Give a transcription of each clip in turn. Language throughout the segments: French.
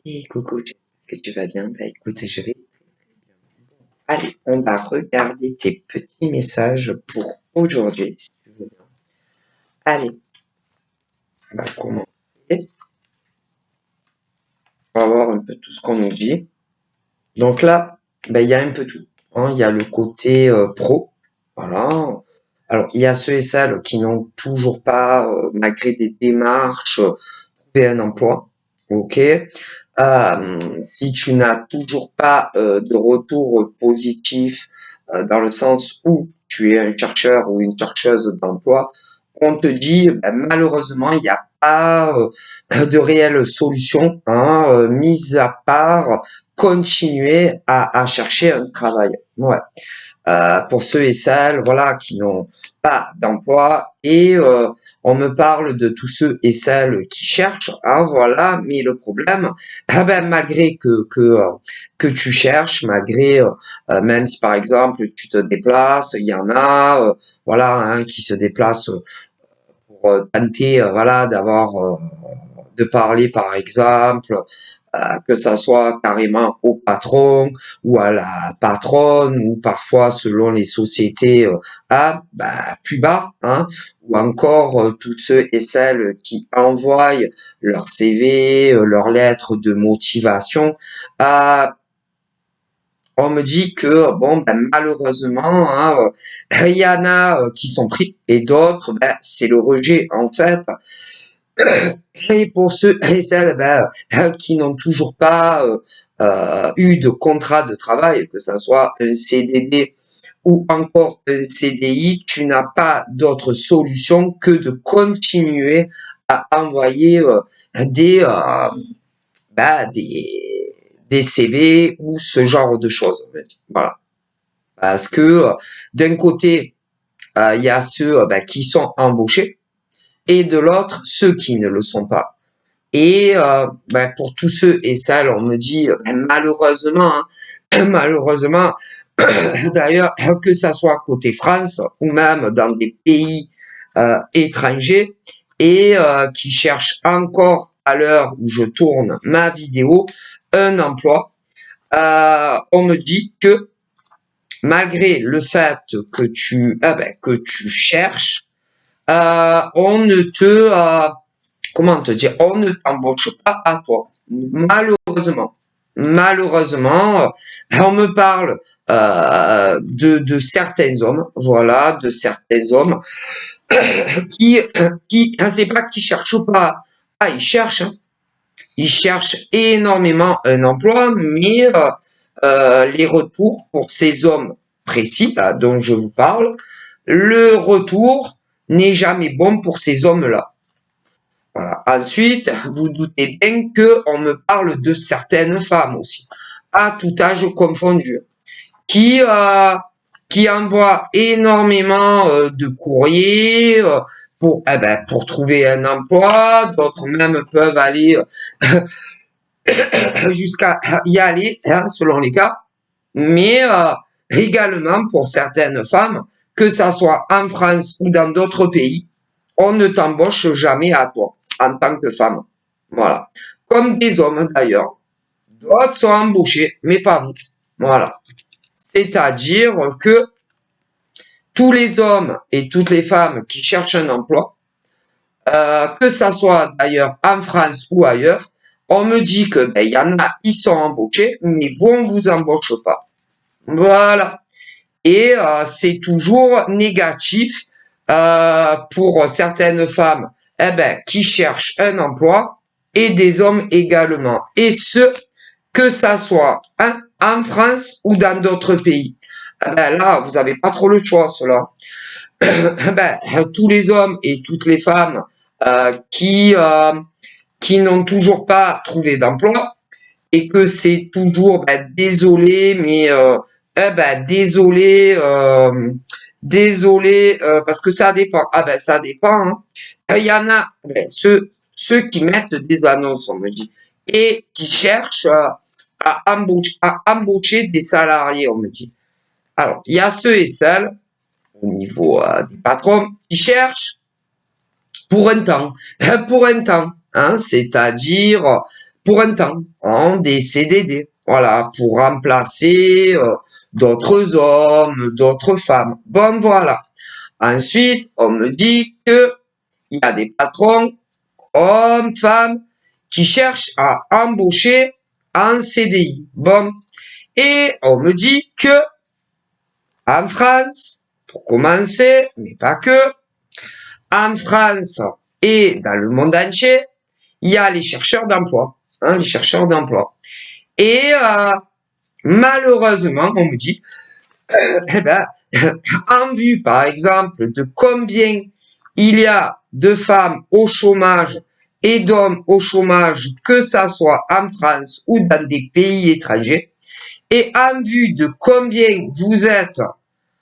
Et coucou, j'espère que tu vas bien. Bah écoute, je vais. Allez, on va regarder tes petits messages pour aujourd'hui, si tu veux bien. Allez, on va commencer. On va voir un peu tout ce qu'on nous dit. Donc là, il y a un peu tout, hein. Il y a le côté pro, voilà. Alors, il y a ceux et celles qui n'ont toujours pas, malgré des démarches, trouvé un emploi. Ok. Si tu n'as toujours pas de retour positif dans le sens où tu es un chercheur ou une chercheuse d'emploi, on te dit malheureusement il n'y a pas de réelle solution, hein, mis à part continuer à chercher un travail. Ouais. Pour ceux et celles voilà qui n'ont pas d'emploi et on me parle de tous ceux et celles qui cherchent, hein, voilà, mais le problème, malgré que tu cherches, malgré même si par exemple tu te déplaces, il y en a voilà hein, qui se déplacent pour tenter voilà d'avoir de parler par exemple que ça soit carrément au patron ou à la patronne ou parfois selon les sociétés à plus bas, hein, ou encore tous ceux et celles qui envoient leur CV, leur lettre de motivation. Euh, on me dit que bon malheureusement hein, il y en a qui sont pris et d'autres c'est le rejet en fait. Et pour ceux et celles qui n'ont toujours pas eu de contrat de travail, que ce soit un CDD ou encore un CDI, tu n'as pas d'autre solution que de continuer à envoyer des, des CV ou ce genre de choses. Voilà. Parce que d'un côté, il y a ceux qui sont embauchés et de l'autre, ceux qui ne le sont pas. Et pour tous ceux et celles, on me dit malheureusement, hein, malheureusement, d'ailleurs, que ça soit côté France ou même dans des pays étrangers et qui cherchent encore à l'heure où je tourne ma vidéo un emploi, on me dit que malgré le fait que tu cherches, on ne te comment te dire, on ne t'embauche pas à toi. Malheureusement. Malheureusement, on me parle de certains hommes, voilà, de certains hommes qui, c'est pas qu'ils cherchent pas, ils cherchent, hein. Ils cherchent énormément un emploi, mais les retours pour ces hommes précis dont je vous parle, le retour n'est jamais bon pour ces hommes-là. Voilà. Ensuite, vous doutez bien que on me parle de certaines femmes aussi, à tout âge confondu, qui qui envoient énormément de courriers pour trouver un emploi. D'autres même peuvent aller jusqu'à y aller, hein, selon les cas. Mais également pour certaines femmes, que ça soit en France ou dans d'autres pays, on ne t'embauche jamais à toi en tant que femme. Voilà. Comme des hommes d'ailleurs. D'autres sont embauchés, mais pas vous. Voilà. C'est-à-dire que tous les hommes et toutes les femmes qui cherchent un emploi, que ça soit d'ailleurs en France ou ailleurs, on me dit que il y en a, ils sont embauchés, mais vous, on vous embauche pas. Voilà. Et c'est toujours négatif pour certaines femmes qui cherchent un emploi et des hommes également. Et ce, que ça soit hein, en France ou dans d'autres pays. Là, vous n'avez pas trop le choix, cela. Tous les hommes et toutes les femmes qui n'ont toujours pas trouvé d'emploi et que c'est toujours désolé, mais désolé, désolé, parce que ça dépend. Ça dépend. Hein. Il y en a ceux qui mettent des annonces, on me dit, et qui cherchent à embaucher des salariés, on me dit. Alors, il y a ceux et celles au niveau des patrons qui cherchent pour un temps, pour un temps, hein, c'est-à-dire pour un temps, hein, des CDD, voilà, pour remplacer d'autres hommes, d'autres femmes. Bon, voilà. Ensuite, on me dit que il y a des patrons, hommes, femmes, qui cherchent à embaucher en CDI. Bon. Et on me dit que en France, pour commencer, mais pas que, en France et dans le monde entier, il y a les chercheurs d'emploi, hein, les chercheurs d'emploi. Et malheureusement, on me dit, eh ben, en vue, par exemple, de combien il y a de femmes au chômage et d'hommes au chômage, que ça soit en France ou dans des pays étrangers, et en vue de combien vous êtes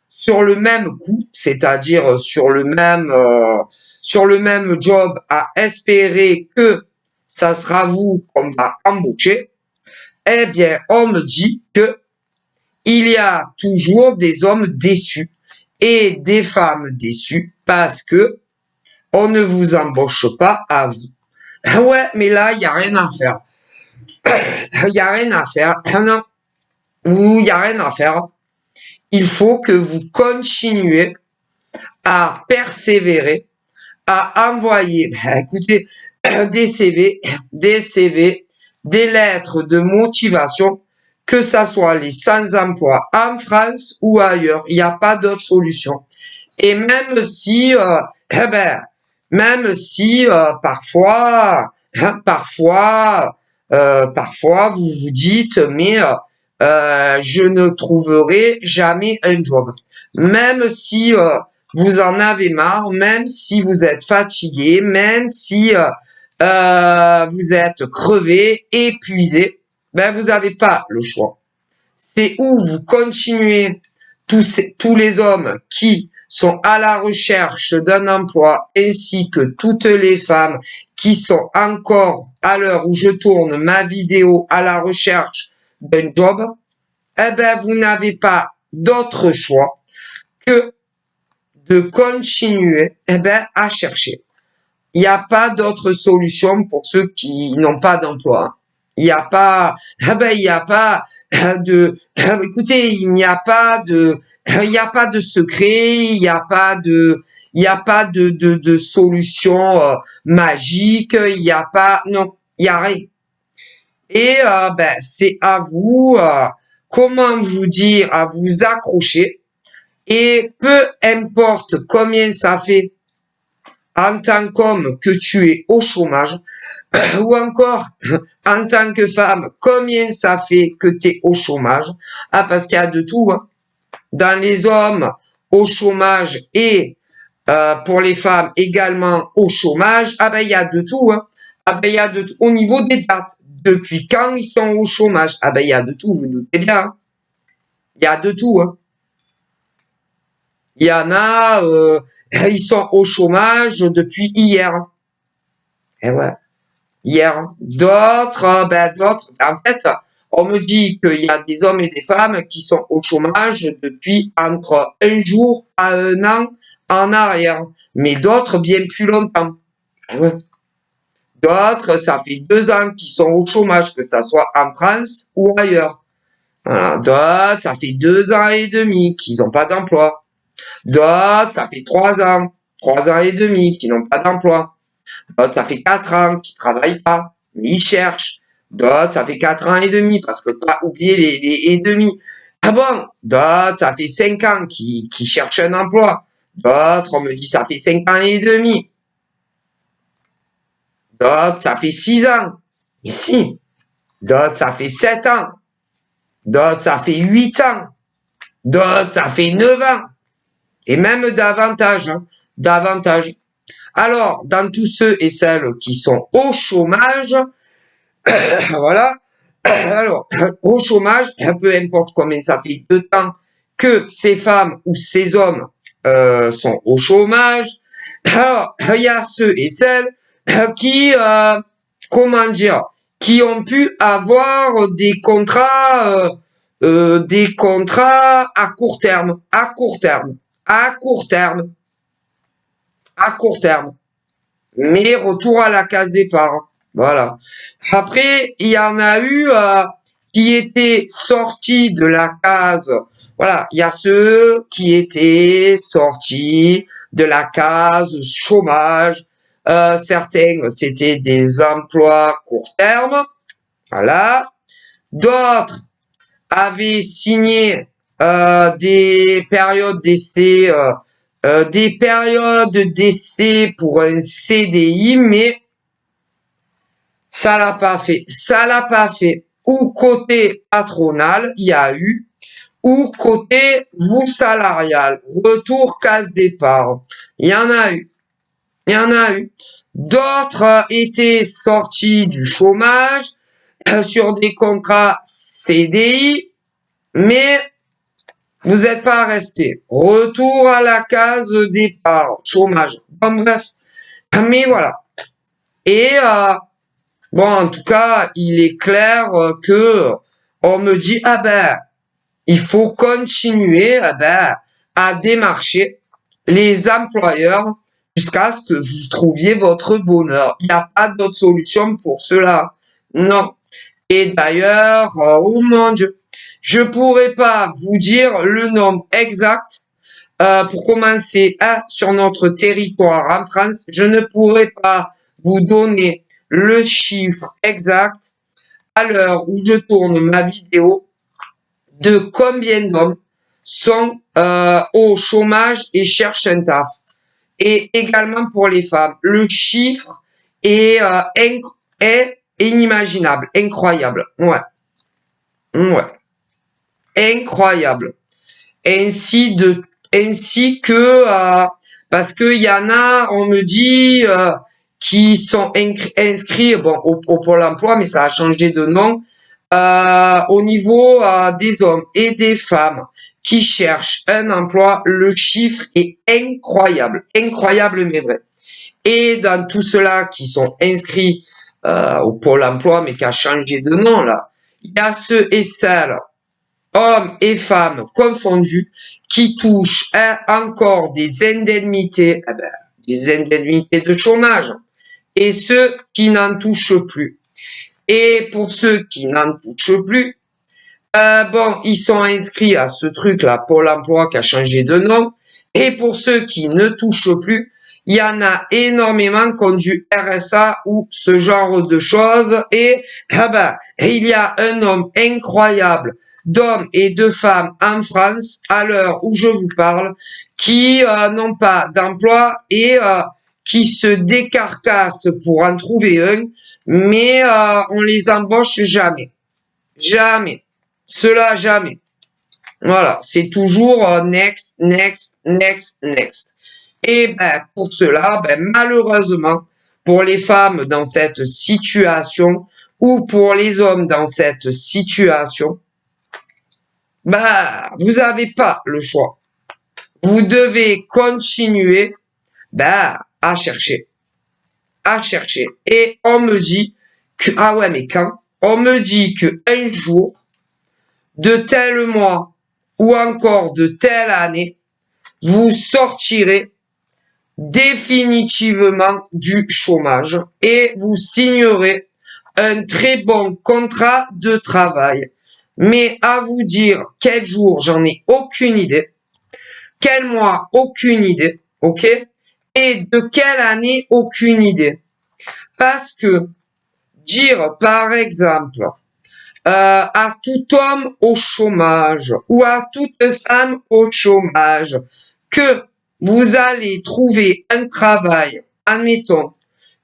sur le même coup, c'est-à-dire sur le même job, à espérer que ça sera vous qu'on va embaucher, eh bien, on me dit que il y a toujours des hommes déçus et des femmes déçues parce que on ne vous embauche pas à vous. Ouais, mais là, il y a rien à faire. Il y a rien à faire. Non, il y a rien à faire. Il faut que vous continuez à persévérer, à envoyer, écoutez, des CV, des lettres de motivation, que ça soit les sans-emploi en France ou ailleurs. Il n'y a pas d'autre solution. Et même si, parfois, parfois vous vous dites, mais je ne trouverai jamais un job. Même si vous en avez marre, même si vous êtes fatigué, même si vous êtes crevé, épuisé, ben vous n'avez pas le choix. C'est où vous continuez, tous les hommes qui sont à la recherche d'un emploi, ainsi que toutes les femmes qui sont encore, à l'heure où je tourne ma vidéo, à la recherche d'un job, eh ben vous n'avez pas d'autre choix que de continuer à chercher. Il n'y a pas d'autre solution pour ceux qui n'ont pas d'emploi. Il n'y a pas, il n'y a pas écoutez, il n'y a pas de secret, il n'y a pas de solution magique, il n'y a pas, non, il n'y a rien. Et c'est à vous, comment vous dire, à vous accrocher. Et peu importe combien ça fait en tant qu'homme que tu es au chômage, ou encore en tant que femme, combien ça fait que tu es au chômage. Ah, parce qu'il y a de tout, hein. Dans les hommes au chômage et pour les femmes également au chômage, ah ben il y a de tout, hein. Ah ben il y a de tout. Au niveau des dates, depuis quand ils sont au chômage, ah ben il y a de tout, vous doutez bien, hein. Il y a de tout, hein. Il y en a, ils sont au chômage depuis hier. Eh ouais, hier. D'autres, en fait, on me dit qu'il y a des hommes et des femmes qui sont au chômage depuis entre un jour à un an en arrière. Mais d'autres bien plus longtemps. Eh ouais. D'autres, ça fait 2 ans qu'ils sont au chômage, que ça soit en France ou ailleurs. Voilà. D'autres, ça fait 2 ans et demi qu'ils n'ont pas d'emploi. D'autres, ça fait 3 ans et demi qui n'ont pas d'emploi. D'autres, ça fait 4 ans qui travaillent pas, mais ils cherchent. D'autres, ça fait 4 ans et demi, parce que pas oublier les et demi. Ah bon? D'autres, ça fait 5 ans qui cherchent un emploi. D'autres, on me dit, ça fait 5 ans et demi. D'autres, ça fait 6 ans. Mais si. D'autres, ça fait 7 ans. D'autres, ça fait 8 ans. D'autres, ça fait 9 ans. Et même davantage, hein, davantage. Alors, dans tous ceux et celles qui sont au chômage, voilà, alors, au chômage, peu importe combien ça fait de temps que ces femmes ou ces hommes sont au chômage, alors, il y a ceux et celles qui, comment dire, qui ont pu avoir des contrats à court terme, à court terme, à court terme. Mais retour à la case départ. Voilà. Après, il y en a eu qui étaient sortis de la case. Voilà, il y a ceux qui étaient sortis de la case chômage. Certains, c'était des emplois court terme. Voilà. D'autres avaient signé des périodes d'essai pour un CDI, mais ça l'a pas fait. Ça l'a pas fait. Ou côté patronal, il y a eu, ou côté vous salarial. Retour case départ. Il y en a eu. Il y en a eu. D'autres étaient sortis du chômage sur des contrats CDI, mais vous n'êtes pas resté. Retour à la case départ, chômage. Bon, bref. Mais voilà. Et bon, en tout cas, il est clair que on me dit ah ben il faut continuer à démarcher les employeurs jusqu'à ce que vous trouviez votre bonheur. Il n'y a pas d'autre solution pour cela. Non. Et d'ailleurs, oh mon Dieu, je pourrais pas vous dire le nombre exact. Pour commencer, sur notre territoire en France, je ne pourrais pas vous donner le chiffre exact à l'heure où je tourne ma vidéo de combien d'hommes sont au chômage et cherchent un taf. Et également pour les femmes, le chiffre est inimaginable, incroyable. Ouais, incroyable. Ainsi que parce que il y en a, on me dit qui sont inscrits bon au Pôle emploi, mais ça a changé de nom au niveau des hommes et des femmes qui cherchent un emploi. Le chiffre est incroyable, incroyable mais vrai. Et dans tout cela qui sont inscrits au Pôle emploi, mais qui a changé de nom là, il y a ceux et celles, hommes et femmes confondus, qui touchent encore des indemnités, des indemnités de chômage, et ceux qui n'en touchent plus. Et pour ceux qui n'en touchent plus, bon, ils sont inscrits à ce truc-là, Pôle emploi qui a changé de nom. Et pour ceux qui ne touchent plus, il y en a énormément qui ont du RSA ou ce genre de choses. Et il y a un nombre incroyable d'hommes et de femmes en France, à l'heure où je vous parle, qui n'ont pas d'emploi et qui se décarcassent pour en trouver un, mais on les embauche jamais. Jamais. Cela jamais. Voilà, c'est toujours next, next, next, next. Et pour cela, malheureusement, pour les femmes dans cette situation ou pour les hommes dans cette situation, vous n'avez pas le choix. Vous devez continuer à chercher. À chercher. Et on me dit que, ah ouais, mais quand? On me dit que un jour, de tel mois ou encore de telle année, vous sortirez définitivement du chômage et vous signerez un très bon contrat de travail. Mais à vous dire quel jour, j'en ai aucune idée. Quel mois, aucune idée. Ok? Et de quelle année, aucune idée. Parce que dire, par exemple, à tout homme au chômage ou à toute femme au chômage que vous allez trouver un travail, admettons,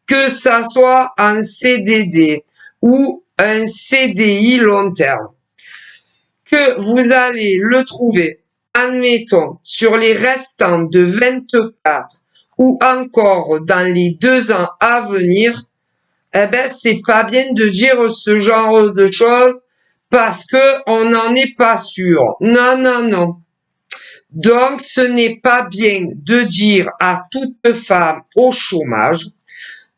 que ça soit un CDD ou un CDI long terme, que vous allez le trouver, admettons, sur les restants de 24 ou encore dans les 2 ans à venir, c'est pas bien de dire ce genre de choses parce que on n'en est pas sûr. Non, non, non. Donc, ce n'est pas bien de dire à toute femme au chômage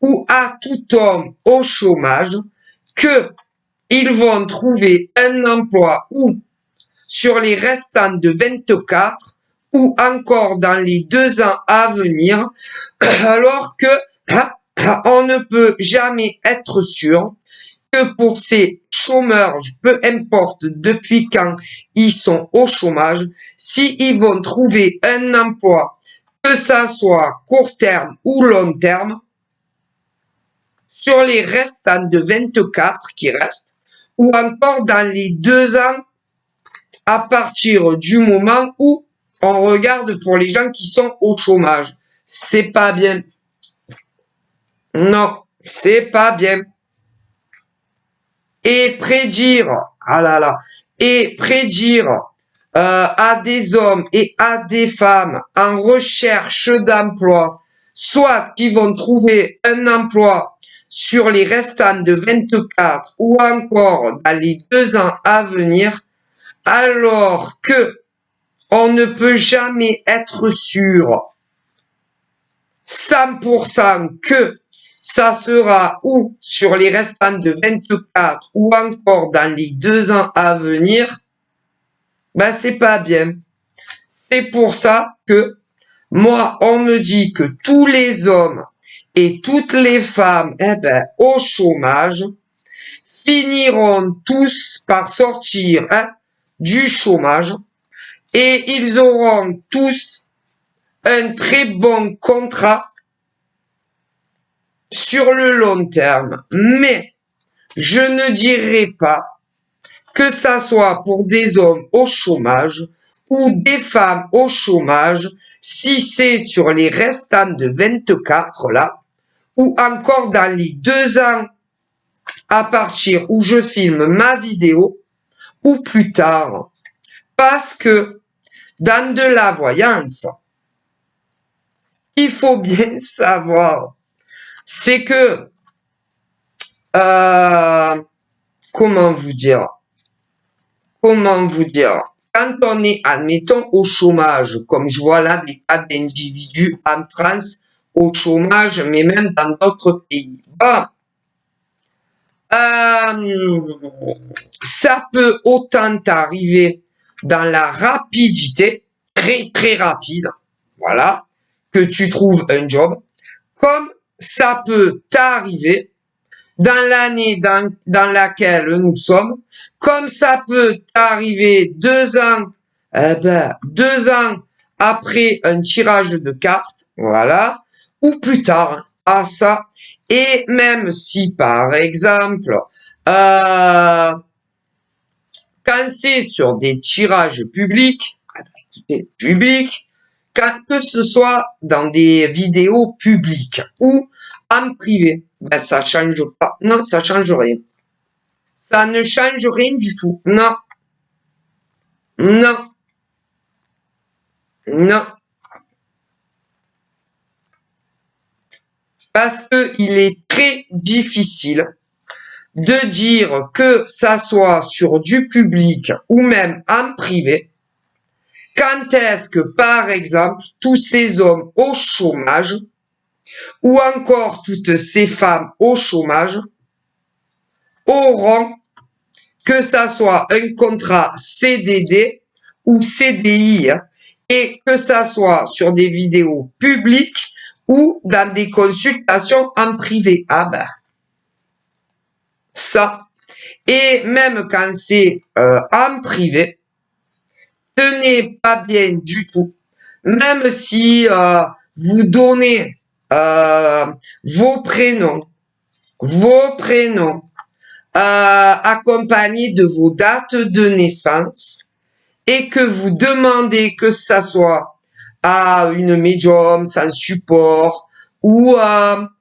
ou à tout homme au chômage que ils vont trouver un emploi ou sur les restants de 24 ou encore dans les 2 ans à venir, alors que on ne peut jamais être sûr que pour ces chômeurs, peu importe depuis quand ils sont au chômage, s'ils vont trouver un emploi, que ça soit court terme ou long terme, sur les restants de 24 qui restent, ou encore dans les 2 ans à partir du moment où on regarde pour les gens qui sont au chômage. C'est pas bien. Non, c'est pas bien. Et prédire, ah là là, et prédire à des hommes et à des femmes en recherche d'emploi, soit qui vont trouver un emploi sur les restants de 24 ou encore dans les 2 ans à venir, alors que on ne peut jamais être sûr 100% que ça sera ou sur les restants de 24 ou encore dans les 2 ans à venir, ben c'est pas bien. C'est pour ça que moi, on me dit que tous les hommes et toutes les femmes, au chômage, finiront tous par sortir du chômage et ils auront tous un très bon contrat sur le long terme. Mais je ne dirais pas que ça soit pour des hommes au chômage ou des femmes au chômage, si c'est sur les restants de 24 là, ou encore dans les 2 ans à partir où je filme ma vidéo, ou plus tard. Parce que dans de la voyance, il faut bien savoir, c'est que, comment vous dire, quand on est, admettons, au chômage, comme je vois là des tas d'individus en France au chômage, mais même dans d'autres pays, ça peut autant arriver dans la rapidité, très très rapide, voilà, que tu trouves un job, comme ça peut t'arriver dans l'année dans laquelle nous sommes, comme ça peut t'arriver 2 ans, 2 ans après un tirage de cartes, voilà, ou plus tard, à ça. Et même si, par exemple, quand c'est sur des tirages publics, que ce soit dans des vidéos publiques ou en privé, ben ça change pas. Non, ça change rien. Ça ne change rien du tout. Non. Non. Non. Parce que il est très difficile de dire que ça soit sur du public ou même en privé, quand est-ce que, par exemple, tous ces hommes au chômage ou encore toutes ces femmes au chômage auront, que ça soit un contrat CDD ou CDI, et que ça soit sur des vidéos publiques ou dans des consultations en privé. Ah ben, ça. Et même quand c'est en privé, ce n'est pas bien du tout. Même si vous donnez vos prénoms, accompagnés de vos dates de naissance, et que vous demandez que ça soit à une médium sans support ou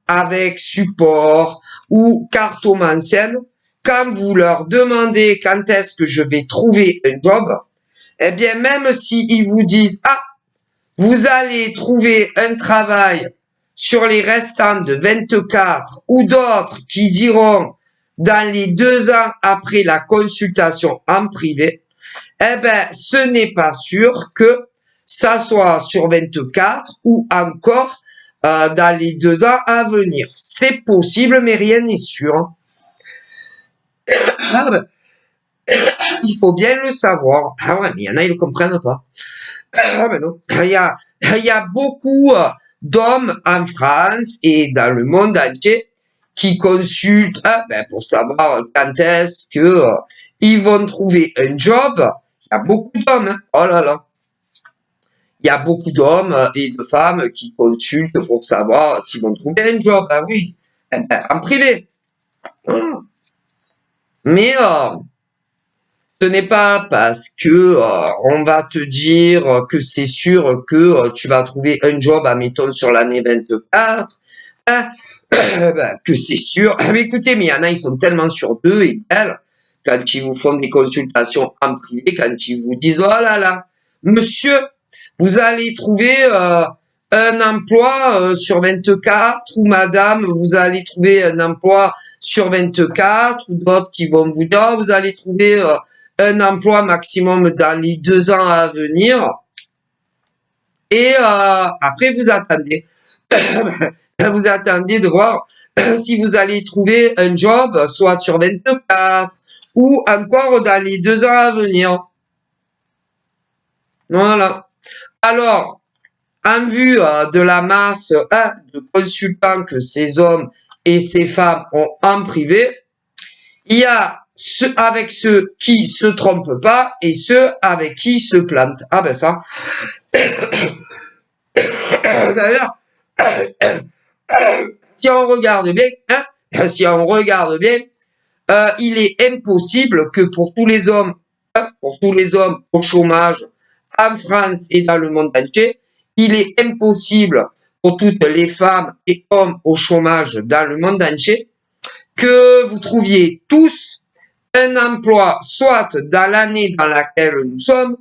avec support ou cartomancienne, quand vous leur demandez quand est-ce que je vais trouver un job, eh bien même si ils vous disent vous allez trouver un travail sur les restants de 24 ou d'autres qui diront dans les 2 ans après la consultation en privé, eh ben, ce n'est pas sûr que ça soit sur 24 ou encore dans les 2 ans à venir. C'est possible, mais rien n'est sûr. Il faut bien le savoir. Ah ouais, mais il y en a, ils ne comprennent pas. Ah ben non. Il y a beaucoup d'hommes en France et dans le monde entier qui consultent pour savoir quand est-ce que ils vont trouver un job. Il y a beaucoup d'hommes, hein. Oh là là. Il y a beaucoup d'hommes et de femmes qui consultent pour savoir s'ils vont trouver un job. Ah oui, en privé. Mais ce n'est pas parce que on va te dire que c'est sûr que tu vas trouver un job, admettons, sur l'année 24, hein, que c'est sûr. Mais écoutez, mais il y en a, ils sont tellement sûrs d'eux et d'elles, quand ils vous font des consultations en privé, quand ils vous disent, oh là là, monsieur, vous allez trouver un emploi sur 24, ou madame, vous allez trouver un emploi sur 24, ou d'autres qui vont vous dire, oh, vous allez trouver un emploi maximum dans les 2 ans à venir. Et après, vous attendez. Vous attendez de voir si vous allez trouver un job, soit sur 24, ou encore dans les 2 ans à venir. Voilà. Alors, en vue de la masse de consultants que ces hommes et ces femmes ont en privé, il y a ceux avec ceux qui se trompent pas et ceux avec qui se plantent. Ah ben ça. D'ailleurs, si on regarde bien, il est impossible que pour tous les hommes au chômage en France et dans le monde entier, il est impossible pour toutes les femmes et hommes au chômage dans le monde entier que vous trouviez tous un emploi, soit dans l'année dans laquelle nous sommes,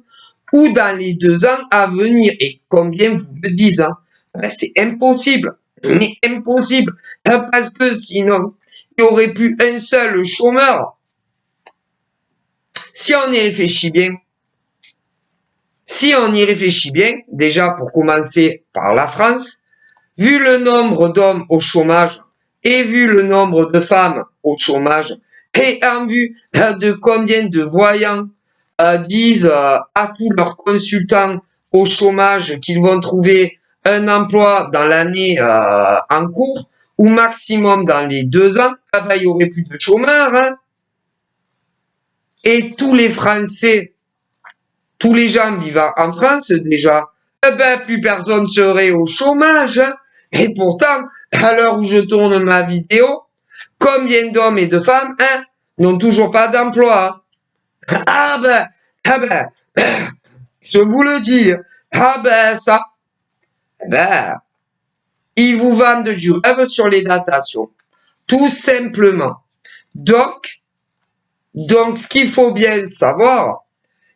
ou dans les 2 ans à venir. Et combien vous le disent, hein? Ben, c'est impossible. Mais impossible. Parce que sinon, il n'y aurait plus un seul chômeur. Si on y réfléchit bien, déjà pour commencer par la France, vu le nombre d'hommes au chômage et vu le nombre de femmes au chômage, et en vue de combien de voyants disent à tous leurs consultants au chômage qu'ils vont trouver un emploi dans l'année en cours, ou maximum dans les 2 ans, il y aurait plus de chômeurs. Hein. Et tous les Français, tous les gens vivant en France déjà, plus personne serait au chômage. Hein. Et pourtant, à l'heure où je tourne ma vidéo, combien d'hommes et de femmes n'ont toujours pas d'emploi? Ah ben, je vous le dis, ça, ils vous vendent du rêve sur les datations, tout simplement. Donc, ce qu'il faut bien savoir,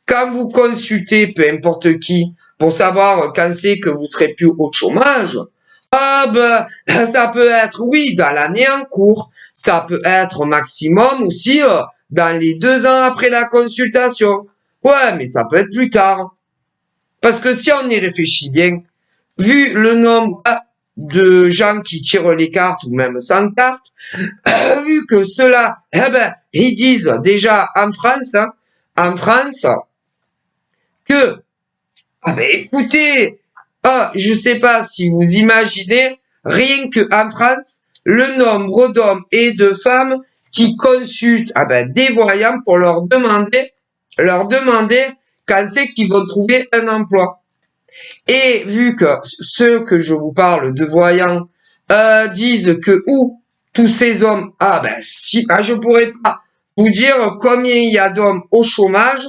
quand vous consultez peu importe qui, pour savoir quand c'est que vous serez plus au chômage, ça peut être, oui, dans l'année en cours, ça peut être maximum aussi dans les 2 ans après la consultation. Ouais, mais ça peut être plus tard. Parce que si on y réfléchit bien, vu le nombre de gens qui tirent les cartes ou même sans carte, vu que ceux-là, ils disent déjà en France que, écoutez, je sais pas si vous imaginez, rien que en France, le nombre d'hommes et de femmes qui consultent des voyants pour leur demander quand c'est qu'ils vont trouver un emploi. Et vu que ceux que je vous parle de voyants disent que tous ces hommes, je pourrais pas vous dire combien il y a d'hommes au chômage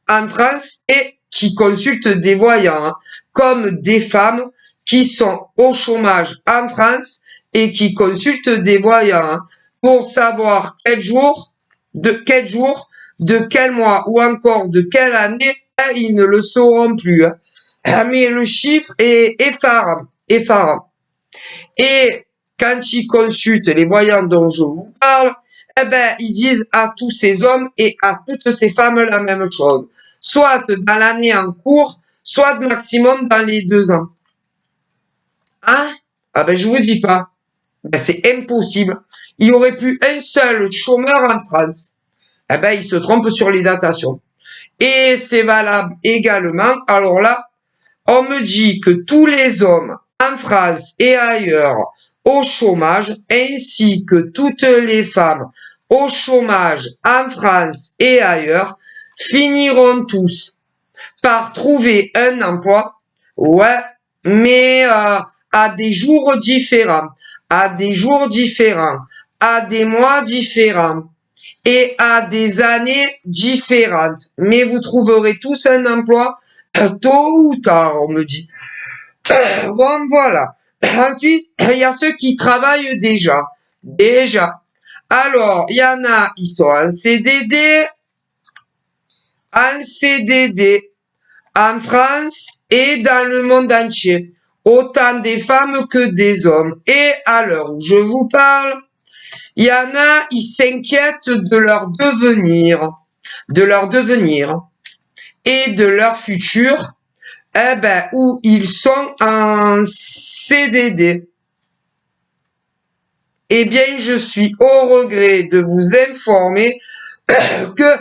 en France et qui consultent des voyants, hein, comme des femmes qui sont au chômage en France et qui consultent des voyants, hein, pour savoir quel jour, de quel mois ou encore de quelle année, ils ne le sauront plus. Hein. Mais le chiffre est effarant. Et quand ils consultent les voyants dont je vous parle, ils disent à tous ces hommes et à toutes ces femmes la même chose. Soit dans l'année en cours, soit maximum dans les 2 ans. Hein? Je vous dis pas. C'est impossible. Il n'y aurait plus un seul chômeur en France. Il se trompe sur les datations. Et c'est valable également. Alors là, on me dit que tous les hommes en France et ailleurs au chômage, ainsi que toutes les femmes au chômage en France et ailleurs, finiront tous par trouver un emploi, ouais, mais à des jours différents, à des jours différents, à des mois différents et à des années différentes. Mais vous trouverez tous un emploi tôt ou tard, on me dit. Bon, voilà. Ensuite, il y a ceux qui travaillent déjà. Déjà. Alors, il y en a, ils sont en CDD, en France et dans le monde entier. Autant des femmes que des hommes. Et à l'heure où je vous parle, il y en a, ils s'inquiètent de leur devenir et de leur futur, où ils sont en CDD. Eh bien, je suis au regret de vous informer que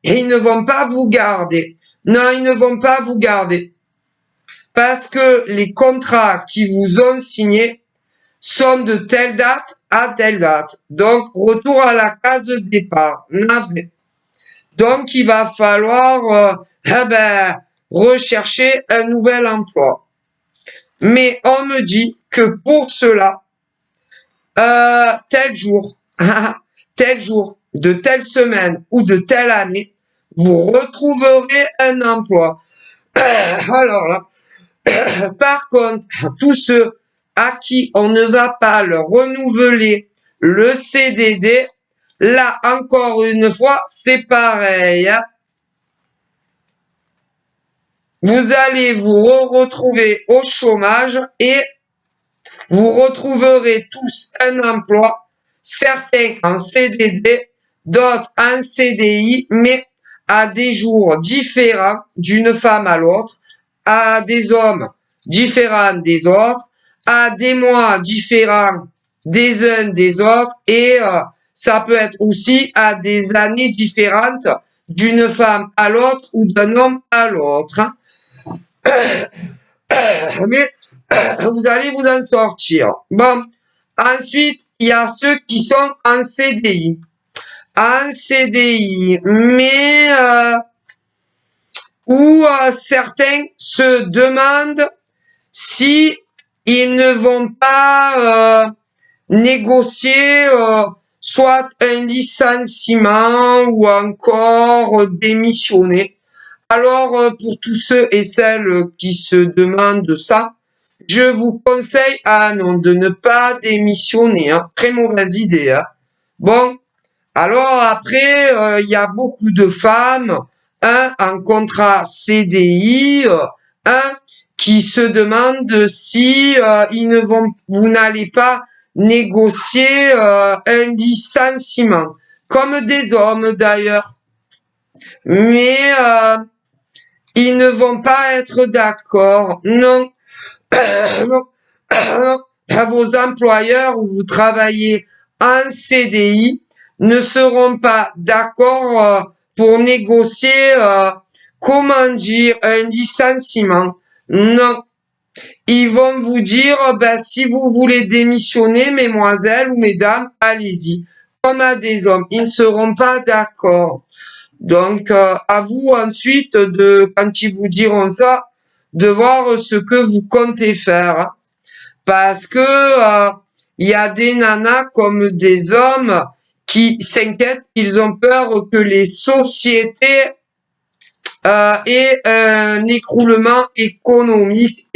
ils ne vont pas vous garder. Non, ils ne vont pas vous garder. Parce que les contrats qui vous ont signés sont de telle date à telle date. Donc, retour à la case départ. Navré. Donc, il va falloir rechercher un nouvel emploi. Mais on me dit que pour cela, tel jour, de telle semaine ou de telle année, vous retrouverez un emploi. Alors là, par contre, tous ceux à qui on ne va pas leur renouveler le CDD, là encore une fois, c'est pareil. Hein. Vous allez vous retrouver au chômage et vous retrouverez tous un emploi, certains en CDD, d'autres en CDI, mais à des jours différents d'une femme à l'autre, à des hommes différents des autres, à des mois différents des uns des autres, et ça peut être aussi à des années différentes d'une femme à l'autre ou d'un homme à l'autre. Mais vous allez vous en sortir. Bon, ensuite, il y a ceux qui sont en CDI. En CDI, mais où certains se demandent si ils ne vont pas négocier soit un licenciement ou encore démissionner. Alors, pour tous ceux et celles qui se demandent ça, je vous conseille de ne pas démissionner. Hein. Très mauvaise idée. Hein. Bon, alors après, il y a beaucoup de femmes, en contrat CDI, qui se demandent si vous n'allez pas négocier un licenciement, comme des hommes d'ailleurs. Mais ils ne vont pas être d'accord. Non, non, non. Vos employeurs où vous travaillez en CDI ne seront pas d'accord pour négocier, comment dire, un licenciement. Non. Ils vont vous dire, si vous voulez démissionner, mesdemoiselles ou mesdames, allez-y. Comme à des hommes, ils ne seront pas d'accord. Donc, à vous ensuite, quand ils vous diront ça, de voir ce que vous comptez faire. Parce que il y a des nanas comme des hommes qui s'inquiètent, ils ont peur que les sociétés aient un écroulement économique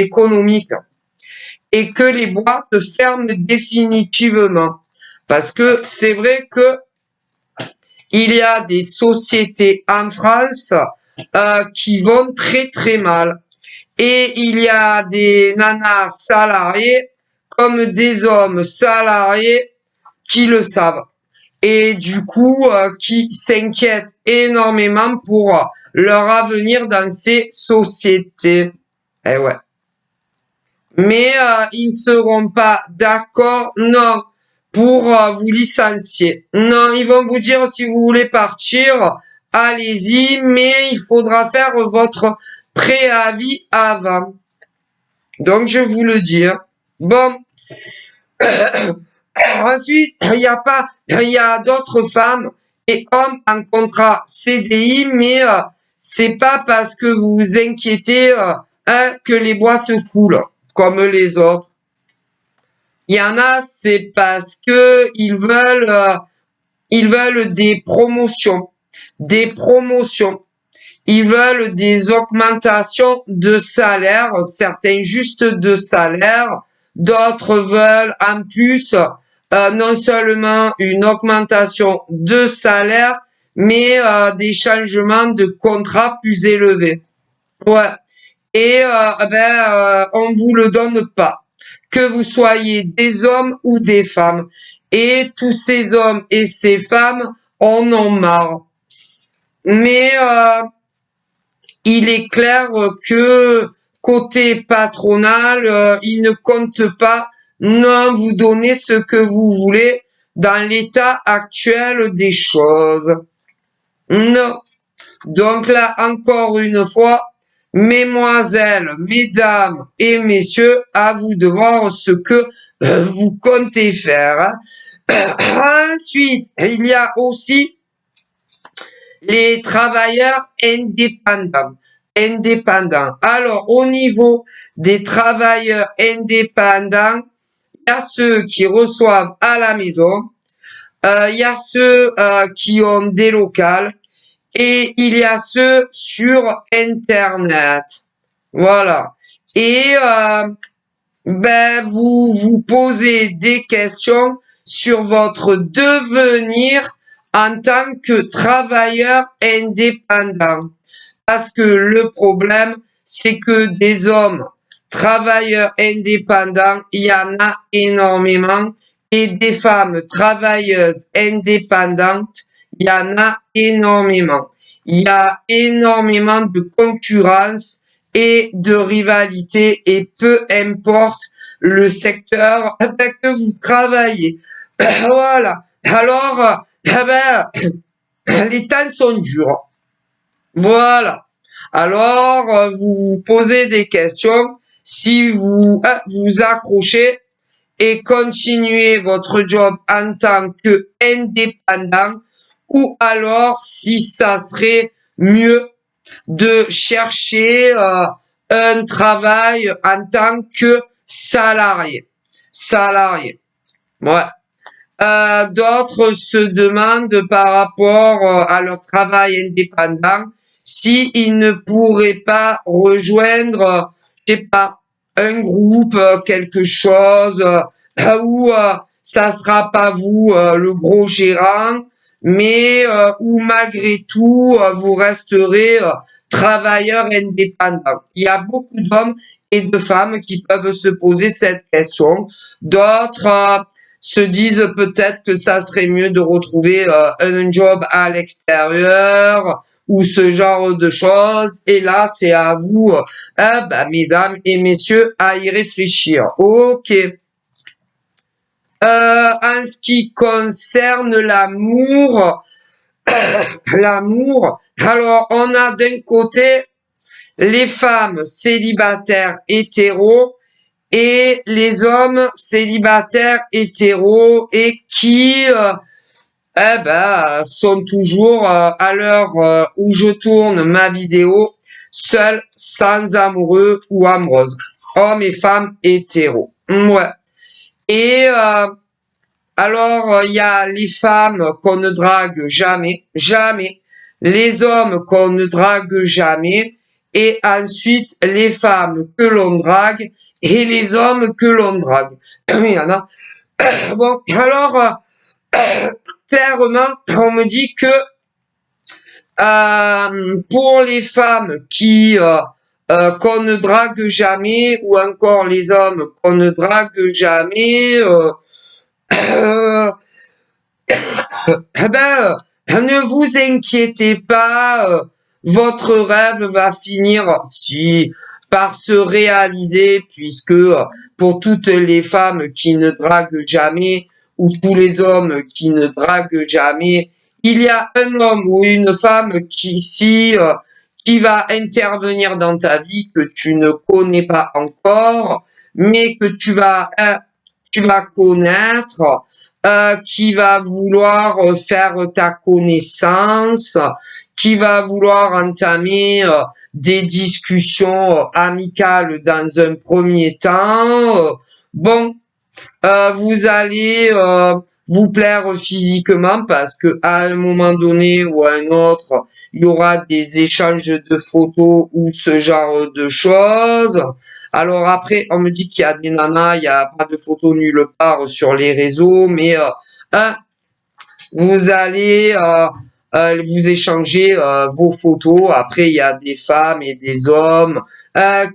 et que les boîtes ferment définitivement. Parce que c'est vrai que il y a des sociétés en France qui vont très très mal. Et il y a des nanas salariés comme des hommes salariés qui le savent. Et du coup, qui s'inquiètent énormément pour leur avenir dans ces sociétés. Eh ouais. Mais ils ne seront pas d'accord, non, pour vous licencier. Non, ils vont vous dire si vous voulez partir, allez-y, mais il faudra faire votre préavis avant. Donc, je vous le dis. Hein. Bon. Ensuite, il y a d'autres femmes et hommes en contrat CDI, mais c'est pas parce que vous vous inquiétez hein, que les boîtes coulent comme les autres. Il y en a, c'est parce que ils veulent des promotions. Ils veulent des augmentations de salaire, certains juste de salaire, d'autres veulent en plus non seulement une augmentation de salaire, mais des changements de contrat plus élevés. Ouais. Et on vous le donne pas. Que vous soyez des hommes ou des femmes. Et tous ces hommes et ces femmes en ont marre. Mais il est clair que côté patronal, il ne compte pas non vous donner ce que vous voulez dans l'état actuel des choses. Non. Donc là, encore une fois, mesdemoiselles, mesdames et messieurs, à vous de voir ce que vous comptez faire. Ensuite, il y a aussi les travailleurs indépendants. Alors, au niveau des travailleurs indépendants, il y a ceux qui reçoivent à la maison, il y a ceux qui ont des locales et il y a ceux sur Internet. Voilà. Et vous vous posez des questions sur votre devenir en tant que travailleur indépendant. Parce que le problème, c'est que des hommes travailleurs indépendants, il y en a énormément, et des femmes travailleuses indépendantes, il y en a énormément. Il y a énormément de concurrence et de rivalité, et peu importe le secteur avec que vous travaillez. Voilà. Alors, les temps sont durs. Voilà. Alors, vous vous posez des questions. Si vous vous accrochez et continuez votre job en tant que indépendant, ou alors si ça serait mieux de chercher un travail en tant que salarié. Salarié. Ouais. D'autres se demandent par rapport à leur travail indépendant s'ils ne pourraient pas rejoindre, je sais pas, un groupe, quelque chose, où ça sera pas vous le gros gérant, mais où malgré tout vous resterez travailleur indépendant. Il y a beaucoup d'hommes et de femmes qui peuvent se poser cette question. D'autres se disent peut-être que ça serait mieux de retrouver un job à l'extérieur ou ce genre de choses. Et là, c'est à vous, mesdames et messieurs, à y réfléchir. Ok. En ce qui concerne l'amour, alors on a d'un côté les femmes célibataires hétéros et les hommes célibataires hétéros et qui sont toujours à l'heure où je tourne ma vidéo seuls, sans amoureux ou amoureuses, hommes et femmes hétéros. Ouais. Et alors il y a les femmes qu'on ne drague jamais, jamais, les hommes qu'on ne drague jamais, et ensuite les femmes que l'on drague et les hommes que l'on drague. Il y en a. Bon, alors clairement, on me dit que pour les femmes qui qu'on ne drague jamais, ou encore les hommes qu'on ne drague jamais, ne vous inquiétez pas, votre rêve va finir par se réaliser, puisque pour toutes les femmes qui ne draguent jamais, ou tous les hommes qui ne draguent jamais, il y a un homme ou une femme qui qui va intervenir dans ta vie que tu ne connais pas encore, mais que tu vas connaître, qui va vouloir faire ta connaissance, qui va vouloir entamer des discussions amicales dans un premier temps. Bon, vous allez vous plaire physiquement parce que à un moment donné ou à un autre, il y aura des échanges de photos ou ce genre de choses. Alors après, on me dit qu'il y a des nanas, il n'y a pas de photos nulle part sur les réseaux, mais hein, vous allez vous échanger vos photos. Après, il y a des femmes et des hommes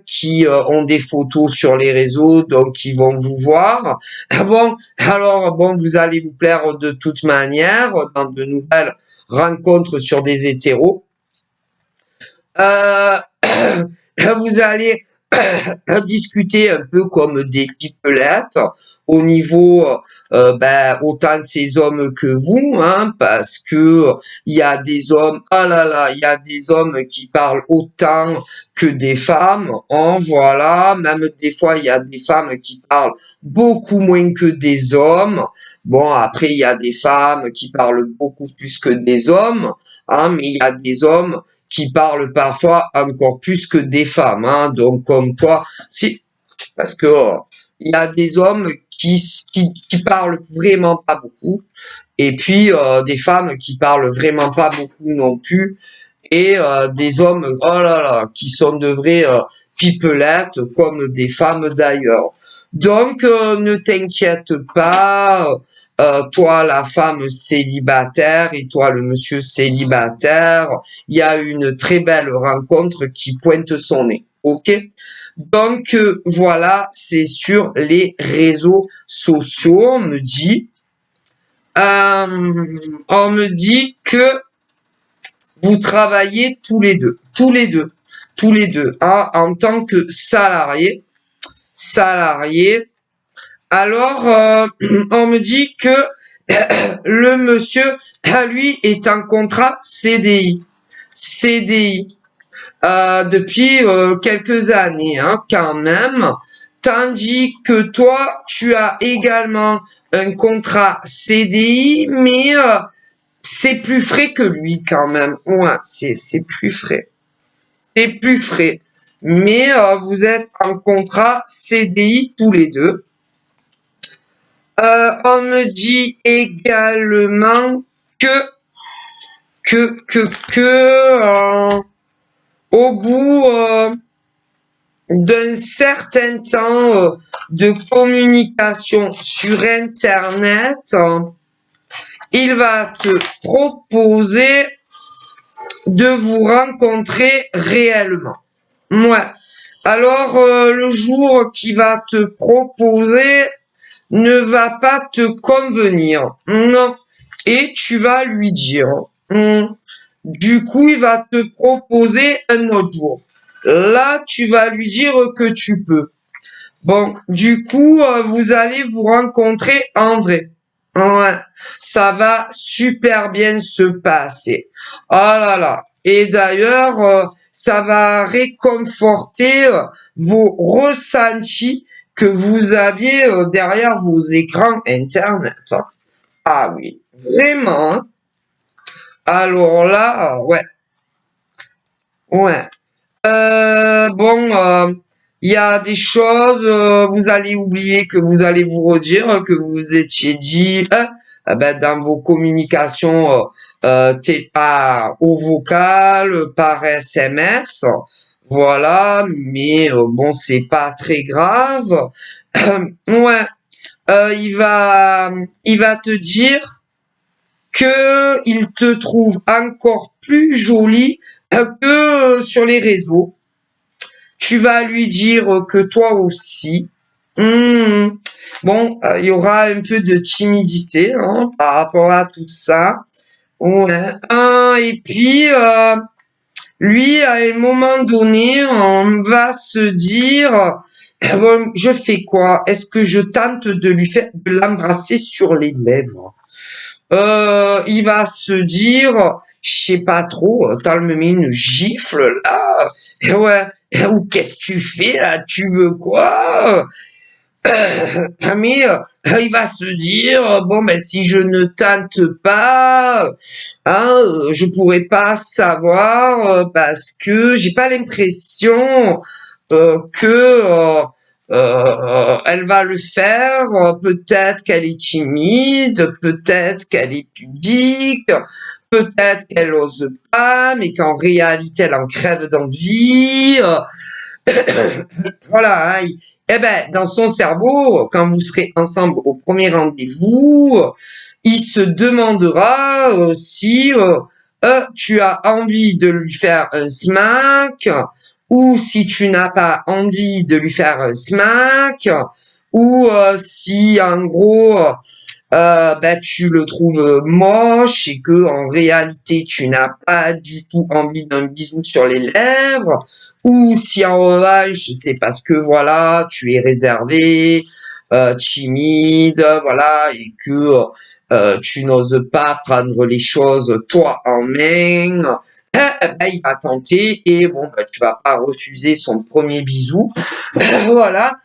qui ont des photos sur les réseaux, donc ils vont vous voir. Bon, alors bon, vous allez vous plaire de toute manière dans de nouvelles rencontres sur des hétéros. Euh, vous allez discuter un peu comme des pipelettes au niveau autant ces hommes que vous, hein, parce que il y a des hommes, ah là là, il y a des hommes qui parlent autant que des femmes, hein, voilà, même des fois il y a des femmes qui parlent beaucoup moins que des hommes. Bon, après il y a des femmes qui parlent beaucoup plus que des hommes, hein, mais il y a des hommes qui parlent parfois encore plus que des femmes, hein. Donc comme quoi, si, parce que il y a des hommes qui parlent vraiment pas beaucoup, et puis des femmes qui parlent vraiment pas beaucoup non plus, et des hommes, oh là là, qui sont de vrais pipelettes comme des femmes d'ailleurs. Donc ne t'inquiète pas. Toi la femme célibataire et toi le monsieur célibataire, il y a une très belle rencontre qui pointe son nez. Ok? Donc voilà, c'est sur les réseaux sociaux, on me dit que vous travaillez tous les deux, hein, en tant que salarié. Alors, on me dit que le monsieur, lui, est en contrat CDI depuis quelques années, hein, quand même. Tandis que toi, tu as également un contrat CDI, mais c'est plus frais que lui quand même. Ouais, c'est plus frais. C'est plus frais. Mais vous êtes en contrat CDI tous les deux. On me dit également que au bout d'un certain temps de communication sur Internet, il va te proposer de vous rencontrer réellement. Ouais. Alors, le jour qu'il va te proposer ne va pas te convenir. Non. Et tu vas lui dire. Du coup, il va te proposer un autre jour. Là, tu vas lui dire que tu peux. Bon, du coup, vous allez vous rencontrer en vrai. Ouais, ça va super bien se passer. Oh là là. Et d'ailleurs, ça va réconforter vos ressentis que vous aviez derrière vos écrans Internet. Ah oui, vraiment. Alors là, ouais, ouais. Bon, il y a des choses, vous allez oublier que vous allez vous redire, que vous vous étiez dit dans vos communications, t'es pas au vocal, par SMS, voilà, mais bon, c'est pas très grave. Ouais, il va te dire que il te trouve encore plus jolie que sur les réseaux. Tu vas lui dire que toi aussi. Bon, il y aura un peu de timidité hein, par rapport à tout ça. Ouais. Et puis, lui, à un moment donné, on va se dire, bon, je fais quoi? Est-ce que je tente de lui faire de l'embrasser sur les lèvres? il va se dire, je sais pas trop, t'as me met une gifle là, et ouais, ou qu'est-ce que tu fais là, tu veux quoi? Mais il va se dire, bon ben si je ne tente pas, hein, je pourrais pas savoir parce que j'ai pas l'impression que elle va le faire. Peut-être qu'elle est timide, peut-être qu'elle est pudique, peut-être qu'elle ose pas, mais qu'en réalité elle en crève d'envie. Voilà, hein, eh ben, dans son cerveau, quand vous serez ensemble au premier rendez-vous, il se demandera si tu as envie de lui faire un smack, ou si tu n'as pas envie de lui faire un smack, ou si en gros ben, tu le trouves moche et que en réalité tu n'as pas du tout envie d'un bisou sur les lèvres, ou si en revanche c'est parce que voilà tu es réservé, timide, voilà, et que tu n'oses pas prendre les choses toi en main, ben, il va tenter et bon ben, tu vas pas refuser son premier bisou. Voilà.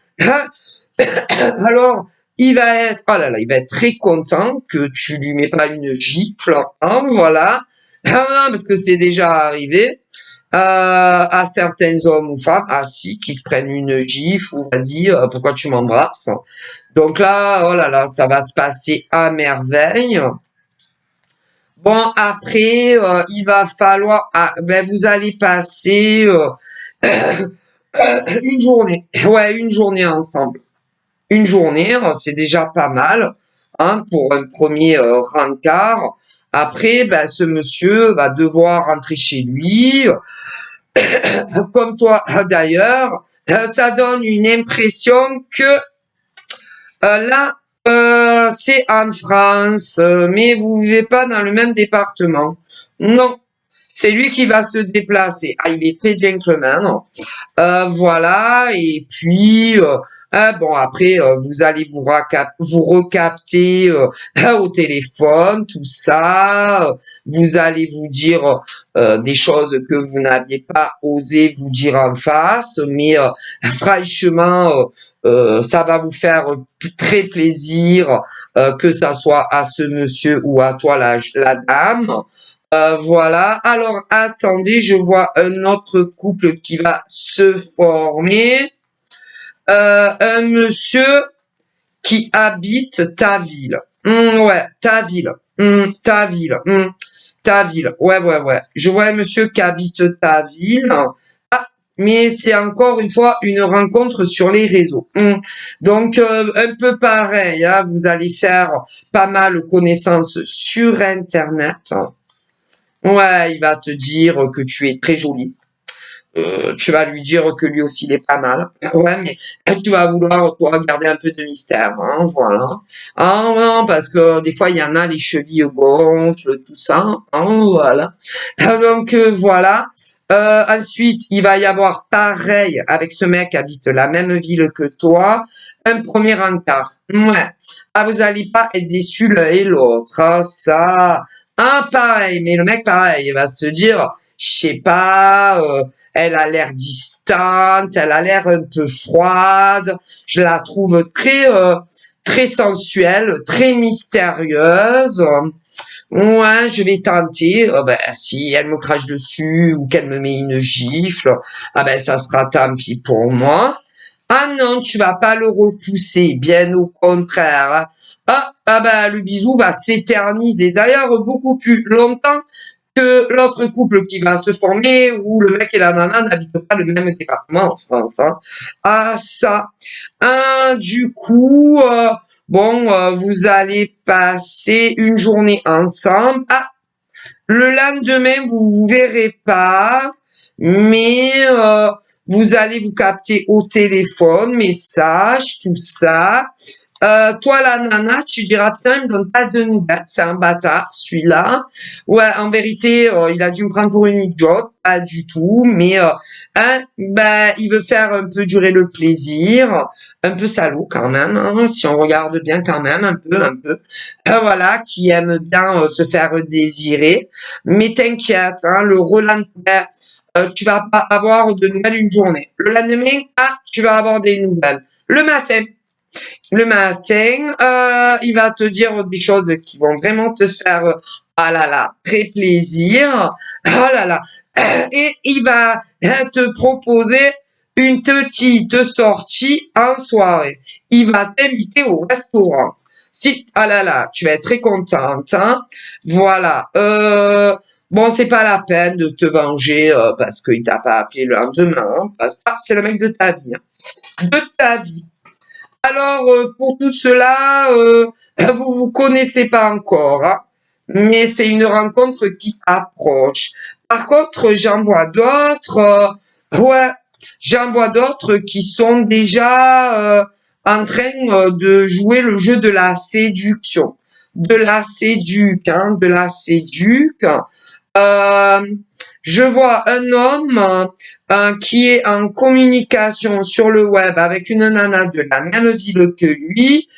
Alors, il va être, oh là là, il va être très content que tu lui mets pas une gifle, hein, voilà. Parce que c'est déjà arrivé à certains hommes ou femmes, ah si, qui se prennent une gifle ou vas-y, pourquoi tu m'embrasses? Donc là, oh là là, ça va se passer à merveille. Bon, après, il va falloir, ah, ben vous allez passer une journée, ouais, une journée ensemble. Une journée, c'est déjà pas mal, hein, pour un premier rencard. Après, ben, ce monsieur va devoir rentrer chez lui, comme toi d'ailleurs. Ça donne une impression que là, c'est en France, mais vous vivez pas dans le même département. Non, c'est lui qui va se déplacer. Ah, il est très gentleman. Voilà, et puis bon après vous allez vous recapter au téléphone, tout ça. Vous allez vous dire des choses que vous n'aviez pas osé vous dire en face, mais franchement ça va vous faire très plaisir que ça soit à ce monsieur ou à toi la dame. Voilà. Alors, attendez, je vois un autre couple qui va se former. Un monsieur qui habite ta ville. Ouais, ta ville. Ta ville. Ta ville. Ouais, ouais, ouais. Je vois un monsieur qui habite ta ville. Ah, mais c'est encore une fois une rencontre sur les réseaux. Donc, un peu pareil, hein, vous allez faire pas mal connaissance sur Internet. Ouais, il va te dire que tu es très jolie. Tu vas lui dire que lui aussi il est pas mal. Ouais, mais tu vas vouloir toi garder un peu de mystère, hein, voilà. Ah non, parce que des fois il y en a les chevilles gonflent, tout ça, hein, voilà. Donc voilà. Ensuite, il va y avoir pareil avec ce mec qui habite la même ville que toi, un premier encart. Ouais. Ah, vous allez pas être déçus l'un et l'autre, hein, ça. Ah, pareil, mais le mec pareil, il va se dire, je sais pas, elle a l'air distante, elle a l'air un peu froide. Je la trouve très sensuelle, très mystérieuse. Ouais, je vais tenter. Ben, si elle me crache dessus ou qu'elle me met une gifle, ah ben ça sera tant pis pour moi. Ah non, tu vas pas le repousser, bien au contraire, hein. Ah ben le bisou va s'éterniser. D'ailleurs, beaucoup plus longtemps que l'autre couple qui va se former où le mec et la nana n'habitent pas le même département en France, hein. Ah ça. Du coup, bon, vous allez passer une journée ensemble. Ah, le lendemain, vous vous verrez pas, mais vous allez vous capter au téléphone, message, tout ça. Toi, la nana, tu diras, putain, il me donne pas de nouvelles, c'est un bâtard, celui-là. Ouais, en vérité, il a dû me prendre pour une idiote, pas du tout, mais il veut faire un peu durer le plaisir, un peu salaud quand même, hein, si on regarde bien quand même, un peu. Voilà, qui aime bien se faire désirer. Mais t'inquiète, hein, le lendemain, tu vas pas avoir de nouvelles une journée. Le lendemain, tu vas avoir des nouvelles. Le matin, il va te dire des choses qui vont vraiment te faire, ah là là, très plaisir. Oh là là. Et il va te proposer une petite sortie en soirée. Il va t'inviter au restaurant. Si, ah là là, tu vas être très contente, hein. Voilà. Bon, c'est pas la peine de te venger parce qu'il t'a pas appelé le lendemain, hein, parce que c'est le mec de ta vie, hein. De ta vie. Alors, pour tout cela, vous connaissez pas encore, hein, mais c'est une rencontre qui approche. Par contre, j'en vois d'autres qui sont déjà en train de jouer le jeu de la séduction, de la séduque. Euh, je vois un homme qui est en communication sur le web avec une nana de la même ville que lui.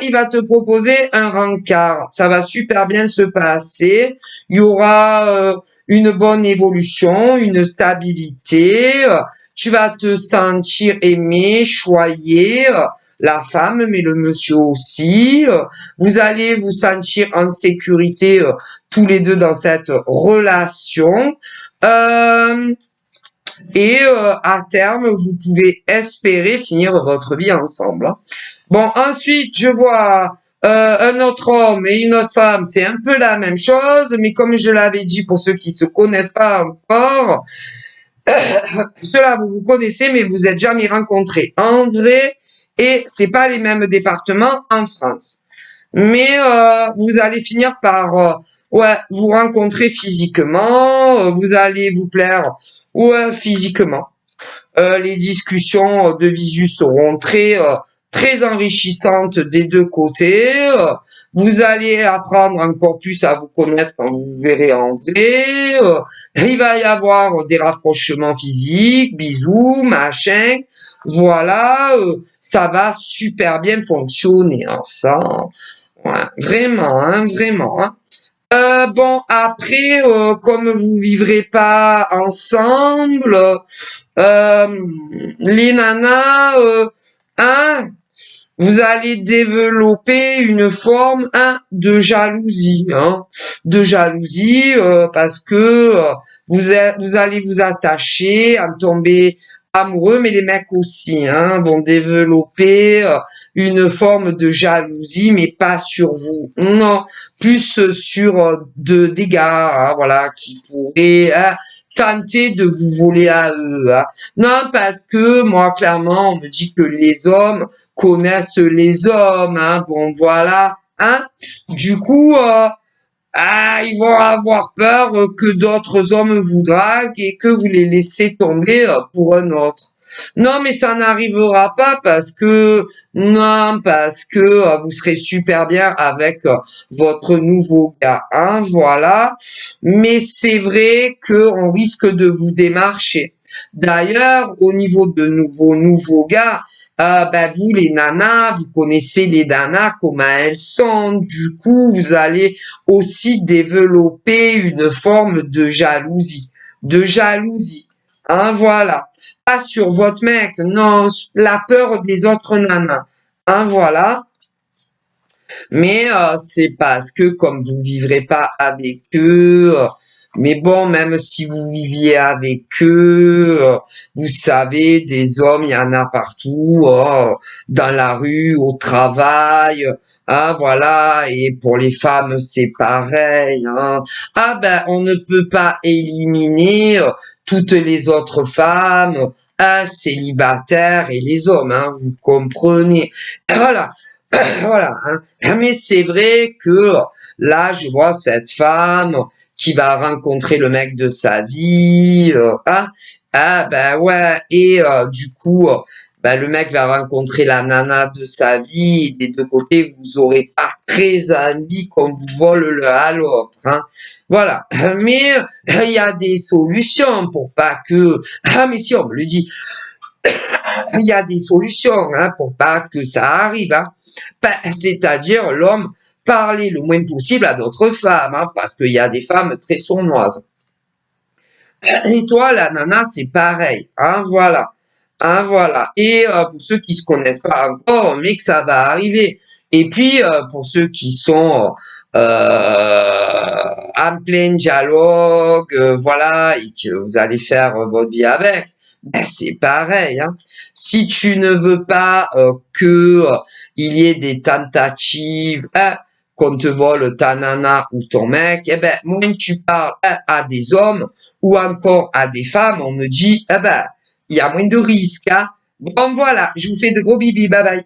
Il va te proposer un rencard. Ça va super bien se passer. Il y aura une bonne évolution, une stabilité. Tu vas te sentir aimé, choyé. La femme, mais le monsieur aussi. Vous allez vous sentir en sécurité tous les deux dans cette relation. À terme, vous pouvez espérer finir votre vie ensemble, hein. Bon, ensuite, je vois un autre homme et une autre femme, c'est un peu la même chose, mais comme je l'avais dit pour ceux qui se connaissent pas encore, ceux-là, vous vous connaissez, mais vous êtes jamais rencontrés en vrai, et c'est pas les mêmes départements en France. Mais vous allez finir par vous rencontrer physiquement, vous allez vous plaire physiquement. Les discussions de visu seront très enrichissantes des deux côtés. Vous allez apprendre encore plus à vous connaître quand vous vous verrez en vrai. Il va y avoir des rapprochements physiques, bisous, machin. Voilà, ça va super bien fonctionner, hein, ça. Ouais, vraiment, hein, vraiment, hein. Bon, après, comme vous vivrez pas ensemble, euh, les nanas, hein, vous allez développer une forme, hein, de jalousie, parce que vous allez vous attacher, à tomber amoureux, mais les mecs aussi, hein, vont développer une forme de jalousie, mais pas sur vous, non, plus sur des gars, hein, voilà, qui pourraient tenter de vous voler à eux, hein. Non, parce que moi, clairement, on me dit que les hommes connaissent les hommes, hein, bon, voilà, hein. Du coup, ils vont avoir peur que d'autres hommes vous draguent et que vous les laissez tomber pour un autre. Non, mais ça n'arrivera pas parce que vous serez super bien avec votre nouveau gars, hein, voilà. Mais c'est vrai que on risque de vous démarcher. D'ailleurs, au niveau de vos nouveaux gars, vous les nanas, vous connaissez les nanas comment elles sont. Du coup, vous allez aussi développer une forme de jalousie, hein, voilà. Pas sur votre mec, non, la peur des autres nanas, hein, voilà. Mais c'est parce que comme vous vivrez pas avec eux, mais bon, même si vous viviez avec eux, vous savez, des hommes, il y en a partout, dans la rue, au travail, hein, voilà. Et pour les femmes, c'est pareil, hein. On ne peut pas éliminer toutes les autres femmes, célibataires et les hommes, hein, vous comprenez. Voilà. Voilà, hein. Mais c'est vrai que là, je vois cette femme qui va rencontrer le mec de sa vie, hein. Ouais, et du coup, ben, le mec va rencontrer la nana de sa vie, et des deux côtés, vous aurez pas très amis qu'on vous vole l'un à l'autre, hein. Voilà. Mais il y a des solutions pour pas que... Ah, mais si, on me le dit, il y a des solutions, hein, pour pas que ça arrive, hein. Ben, c'est-à-dire l'homme parler le moins possible à d'autres femmes, hein, parce qu'il y a des femmes très sournoises. Et toi, la nana, c'est pareil, hein, voilà. Hein, voilà. Et pour ceux qui se connaissent pas encore, mais que ça va arriver. Et puis, pour ceux qui sont en plein dialogue, voilà, et que vous allez faire votre vie avec, ben, c'est pareil, hein. Si tu ne veux pas que il y ait des tentatives, hein, qu'on te vole ta nana ou ton mec, eh ben, moins tu parles hein, à des hommes ou encore à des femmes, on me dit, eh ben, il y a moins de risques, hein. Bon, voilà, je vous fais de gros bibis, bye bye.